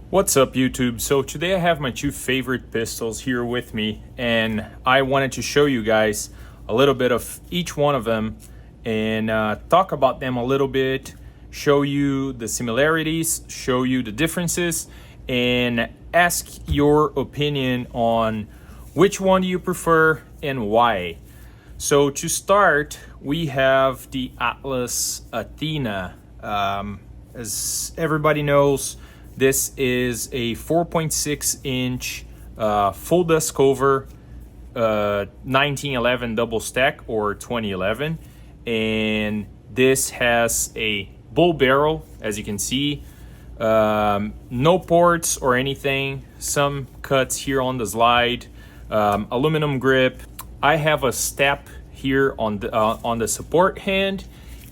What's up, YouTube? So today I have my two favorite pistols here with me, and I wanted to show you guys a little bit of each one of them and talk about them a little bit, show you the similarities, show you the differences, and ask your opinion on which one do you prefer and why. So to start, we have the Atlas Athena. As everybody knows, this is a 4.6 inch full dust cover 1911 double stack or 2011, and this has a bull barrel, as you can see. No ports or anything, some cuts here on the slide, aluminum grip. I have a step here on the support hand,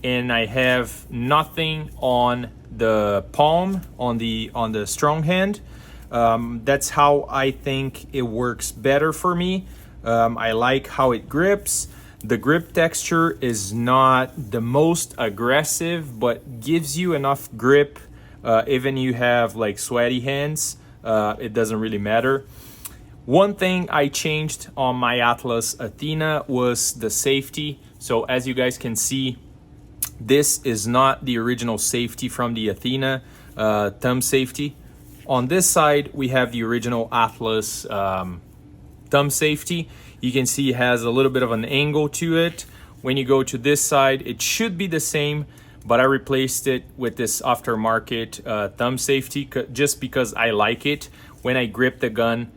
and I have nothing on the palm on the strong hand. That's how I think it works better for me. I like how it grips. The grip texture is not the most aggressive, but gives you enough grip. Even you have like sweaty hands, it doesn't really matter. One thing I changed on my Atlas Athena was the safety. So as you guys can see, this is not the original safety from the Athena thumb safety. On this side, we have the original Atlas thumb safety. You can see it has a little bit of an angle to it. When you go to this side, it should be the same, but I replaced it with this aftermarket thumb safety just because I like it. When I grip the gun,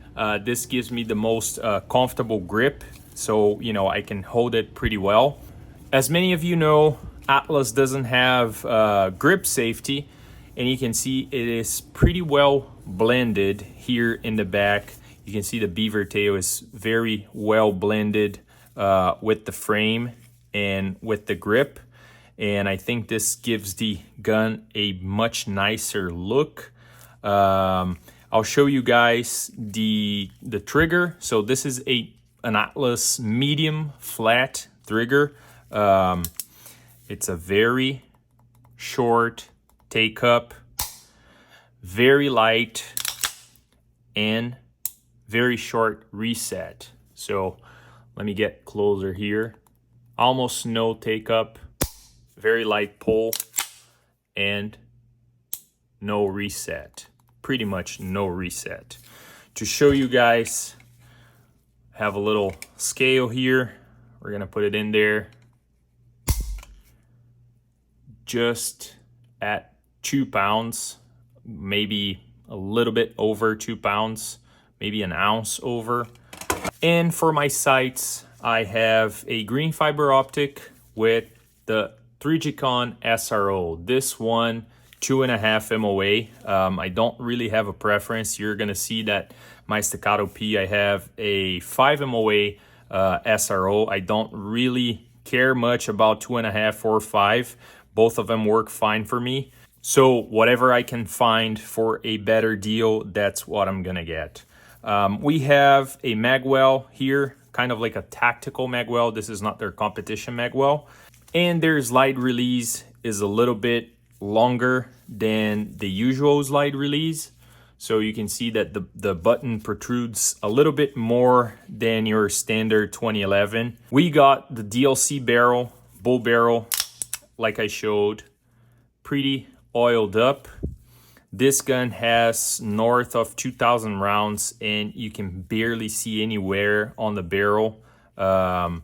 this gives me the most comfortable grip, so I can hold it pretty well. As many of you know, Atlas doesn't have grip safety, and you can see it is pretty well blended here in the back. You can see the beaver tail is very well blended with the frame and with the grip, and I think this gives the gun a much nicer look. I'll show you guys the trigger. So this is an Atlas medium flat trigger. It's a very short take up, very light, and very short reset. So let me get closer here. Almost no take up, very light pull, and no reset. Pretty much no reset. To show you guys, have a little scale here. We're gonna put it in there. Just at 2 pounds, maybe a little bit over 2 pounds, maybe an ounce over. And for my sights, I have a green fiber optic with the 3Gcon SRO. This one, 2.5 MOA. I don't really have a preference. You're gonna see that my Staccato P, I have a 5 MOA SRO. I don't really care much about 2.5 or 5. Both of them work fine for me. So whatever I can find for a better deal, that's what I'm gonna get. We have a magwell here, kind of like a tactical magwell. This is not their competition magwell. And their slide release is a little bit longer than the usual slide release. So you can see that the button protrudes a little bit more than your standard 2011. We got the DLC barrel, bull barrel, like I showed, pretty oiled up. This gun has north of 2,000 rounds, and you can barely see any wear on the barrel. I'm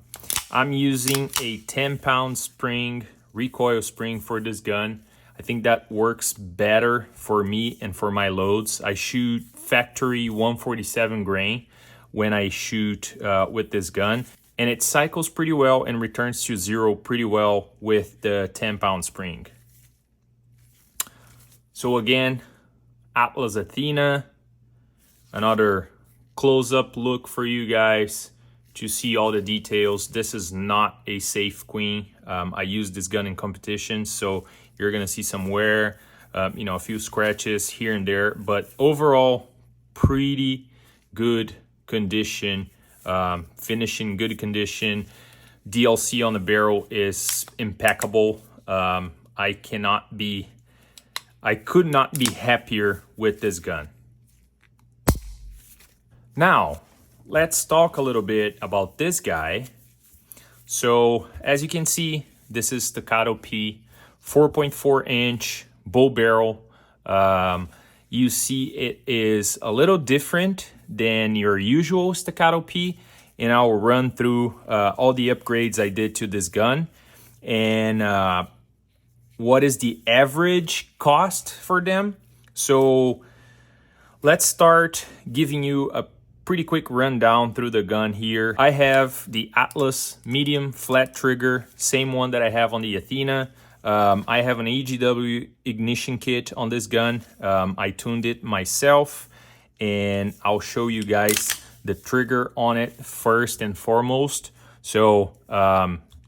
using a 10-pound spring, recoil spring for this gun. I think that works better for me and for my loads. I shoot factory 147 grain when I shoot with this gun, and it cycles pretty well and returns to zero pretty well with the 10-pound spring. So again, Atlas Athena, another close-up look for you guys to see all the details. This is not a safe queen. I used this gun in competition, so you're gonna see some wear, a few scratches here and there, but overall, pretty good condition. Finish in good condition. DLC on the barrel is impeccable. I cannot be I could not be happier with this gun. Now, let's talk a little bit about this guy. So, as you can see, this is Staccato P, 4.4 inch bull barrel. You see it is a little different than your usual Staccato P, and I will run through all the upgrades I did to this gun and what is the average cost for them. So let's start giving you a pretty quick rundown through the gun here. I have the Atlas medium flat trigger, same one that I have on the Athena. I have an EGW ignition kit on this gun. I tuned it myself, and I'll show you guys the trigger on it first and foremost. So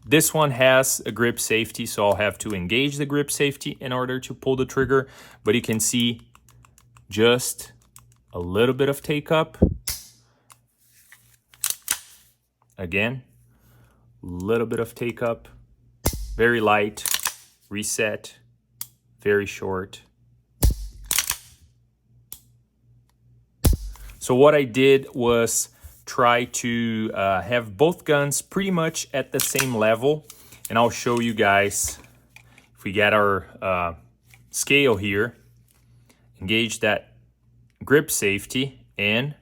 this one has a grip safety, so I'll have to engage the grip safety in order to pull the trigger. But you can see just a little bit of take up. Again, a little bit of take up, very light, reset, very short. So what I did was try to have both guns pretty much at the same level, and I'll show you guys. If we get our scale here, engage that grip safety, and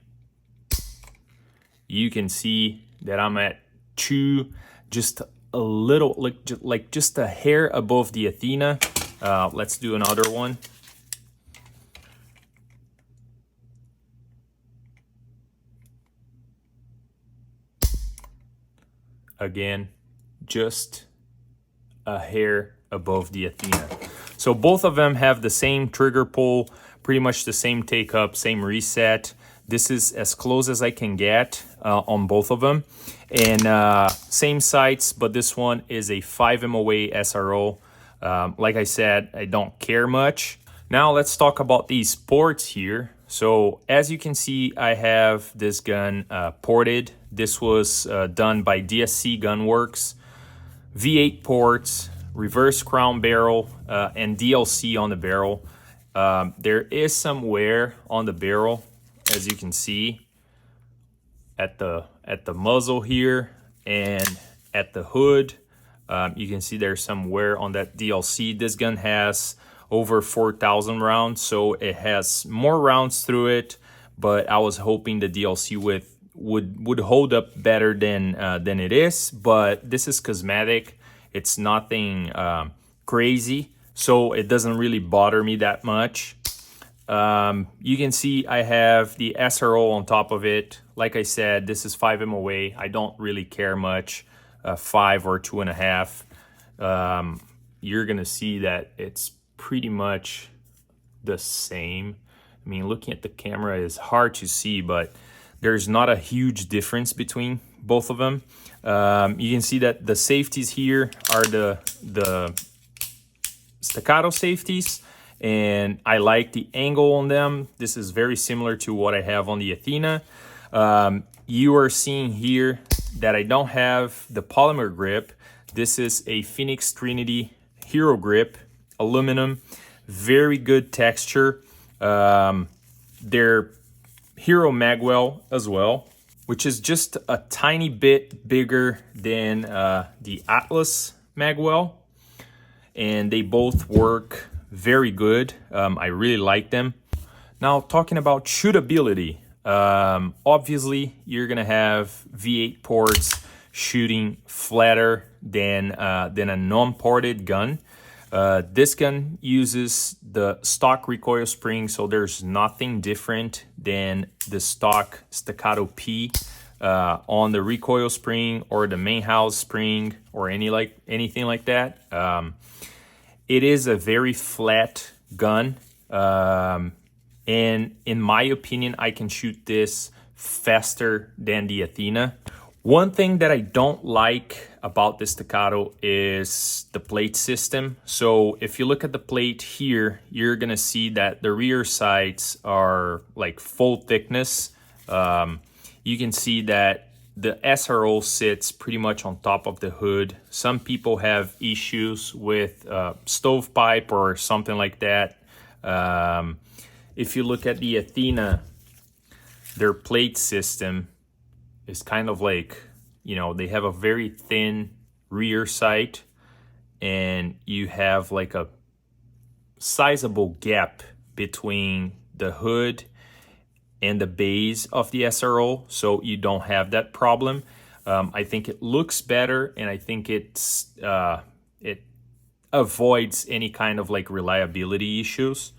you can see that I'm at 2, just a little, like just a hair above the Athena. Let's do another one. Again, just a hair above the Athena. So both of them have the same trigger pull, pretty much the same take up, same reset. This is as close as I can get on both of them. And same sights, but this one is a 5 MOA SRO. Like I said, I don't care much. Now let's talk about these ports here. So as you can see, I have this gun ported. This was done by DSC Gunworks. V8 ports, reverse crown barrel, and DLC on the barrel. There is some wear on the barrel, as you can see, at the muzzle here and at the hood. You can see there's some wear on that DLC. This gun has over 4,000 rounds, so it has more rounds through it, but I was hoping the DLC would hold up better than it is. But this is cosmetic. It's nothing crazy, so it doesn't really bother me that much. You can see I have the SRO on top of it. Like I said, this is 5 MOA. I don't really care much, 5 or 2.5. You're gonna see that it's pretty much the same. I mean, looking at the camera is hard to see, but there's not a huge difference between both of them. You can see that the safeties here are the Staccato safeties, and I like the angle on them. This is very similar to what I have on the Athena. You are seeing here that I don't have the polymer grip. This is a Phoenix Trinity Hero Grip, aluminum, very good texture. They're Hero Magwell as well, which is just a tiny bit bigger than the Atlas Magwell, and they both work very good. I really like them. Now, talking about shootability, obviously you're gonna have V8 ports shooting flatter than a non-ported gun. This gun uses the stock recoil spring, so there's nothing different than the stock Staccato P on the recoil spring or the main house spring or anything like that. It is a very flat gun, and in my opinion, I can shoot this faster than the Athena. One thing that I don't like about the Staccato is the plate system. So if you look at the plate here, you're gonna see that the rear sights are like full thickness. You can see that the SRO sits pretty much on top of the hood. Some people have issues with stovepipe or something like that. If you look at the Athena, their plate system is kind of like, you know, they have a very thin rear sight, and you have like a sizable gap between the hood and the base of the SRO, so you don't have that problem. I think it looks better, and I think it avoids any kind of like reliability issues.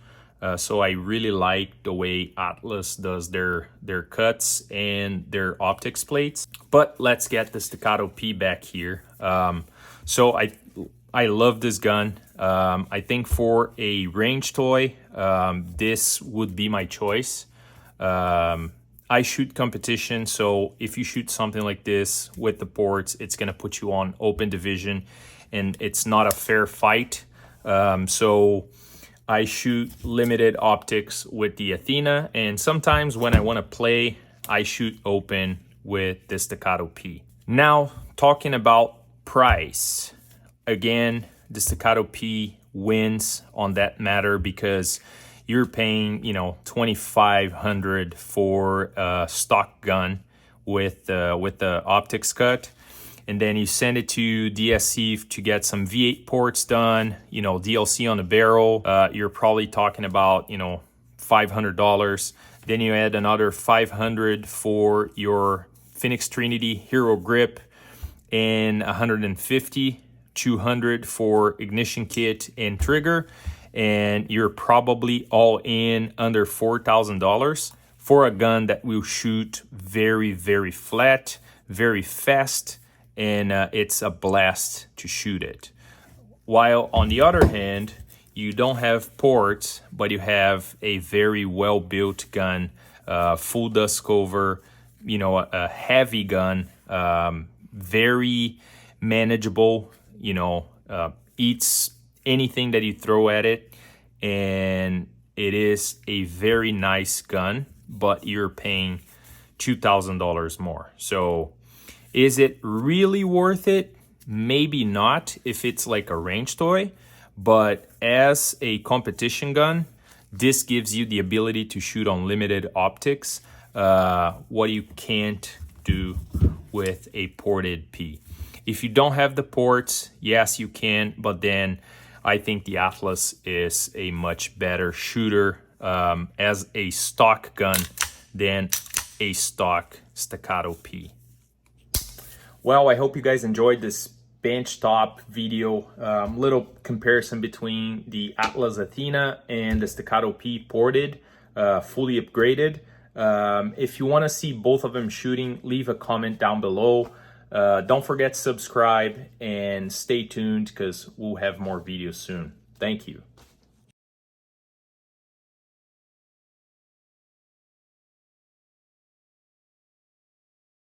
So I really like the way Atlas does their cuts and their optics plates. But let's get the Staccato P back here. So I love this gun. I think for a range toy, this would be my choice. I shoot competition, so if you shoot something like this with the ports, it's gonna put you on open division, and it's not a fair fight. So I shoot limited optics with the Athena, and sometimes when I want to play, I shoot open with the Staccato P. Now, talking about price. Again, the Staccato P wins on that matter because you're paying, you know, $2,500 for a stock gun with the optics cut, and then you send it to DSC to get some V8 ports done, you know, DLC on the barrel. You're probably talking about, you know, $500. Then you add another $500 for your Phoenix Trinity Hero grip, and $150, $200 for ignition kit and trigger, and you're probably all in under $4,000 for a gun that will shoot very, very flat, very fast, and it's a blast to shoot it. While on the other hand, you don't have ports, but you have a very well-built gun, full dust cover, you know, a heavy gun, very manageable, you know, eats anything that you throw at it, and it is a very nice gun, but you're paying $2,000 more. So is it really worth it? Maybe not if it's like a range toy, but as a competition gun, this gives you the ability to shoot on limited optics, what you can't do with a ported P. If you don't have the ports, yes, you can, but then I think the Atlas is a much better shooter as a stock gun than a stock Staccato P. Well, I hope you guys enjoyed this benchtop video, little comparison between the Atlas Athena and the Staccato P ported, fully upgraded. If you want to see both of them shooting, leave a comment down below. Don't forget to subscribe and stay tuned because we'll have more videos soon. Thank you.